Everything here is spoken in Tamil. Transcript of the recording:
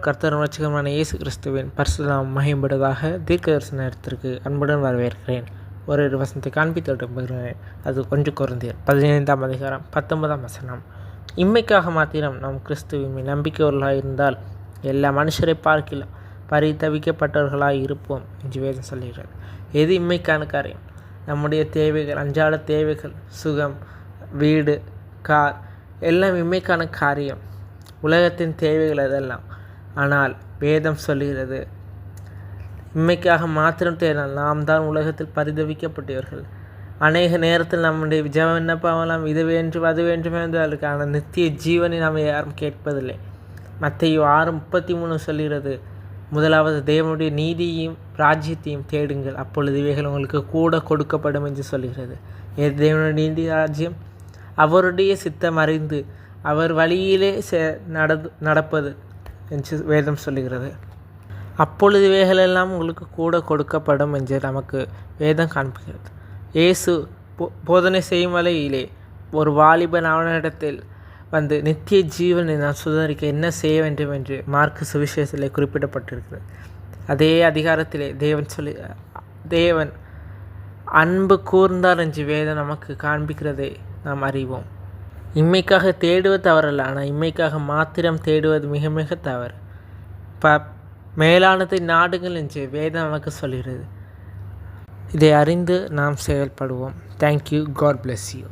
கர்த்தர் ரட்சகருமான இயேசு கிறிஸ்துவின் பரிசுத்த நாமம் மகிமைப்படுவதாக. தீர்க்கதரிசன நேரத்திற்கு அன்புடன் வரவேற்கிறேன். ஒரு வசனத்தை காண்பித்து விரும்புகிறேன். அது 1 கொரிந்தியர் 15ஆம் அதிகாரம் 19ஆம் வசனம். இம்மைக்காக மாத்திரம் நாம் கிறிஸ்துவின் மேல் நம்பிக்கையுள்ளவர்களாக இருந்தால் எல்லா மனுஷரை பார்க்கலாம் பரிதவிக்கப்பட்டவர்களாக இருப்போம் என்று வேதம் சொல்கிறது. எது இம்மைக்கான காரியம்? நம்முடைய தேவைகள், அன்றாட தேவைகள், சுகம், வீடு, கார் எல்லாம் இம்மைக்கான காரியம், உலகத்தின் தேவைகள் அதெல்லாம். ஆனால் வேதம் சொல்லுகிறது இம்மைக்காக மாத்திரம் தேடலாம். நாம் தான் உலகத்தில் பரிதவிக்கப்பட்டவர்கள். அநேக நேரத்தில் நம்முடைய ஜெபம் விண்ணப்பமெல்லாம் இது வேண்டும் அது வேண்டும் என்றால் ஆனால் நித்திய ஜீவனை நாம் யாரும் கேட்பதில்லை. மத்தேயு 6:33 சொல்கிறது, முதலாவது தேவனுடைய நீதியையும் ராஜ்யத்தையும் தேடுங்கள், அப்பொழுது இவைகள் உங்களுக்கு கூட கொடுக்கப்படும் என்று சொல்கிறது. தேவனுடைய நீதி ராஜ்யம் அவருடைய சித்தம் அறிந்து அவர் வழியிலே நடப்பது என்று வேதம் சொல்லுகிறது. அப்பொழுது இவைகளெல்லாம் உங்களுக்கு கூட கொடுக்கப்படும் என்று நமக்கு வேதம் காண்பிக்கிறது. இயேசு போதனை செய்யும் வழியிலே ஒரு வாலிபன் அவனிடத்தில் வந்து நித்திய ஜீவனை நான் சுதந்திரிக்க என்ன செய்ய வேண்டும் என்று மார்க்கு சுவிசேஷத்திலே குறிப்பிடப்பட்டிருக்கிறது. அதே அதிகாரத்திலே தேவன் அன்பு கூர்ந்தார் என்று வேதம் நமக்கு காண்பிக்கிறதை நாம் அறிவோம். இம்மைக்காக தேடுவது தவறல்ல, ஆனால் இம்மைக்காக மாத்திரம் தேடுவது மிக மிக தவறு. மேலானதை நாடுங்கள் என்று வேதம் நமக்கு சொல்கிறது. இதை அறிந்து நாம் செயல்படுவோம். தேங்க்யூ. God bless you.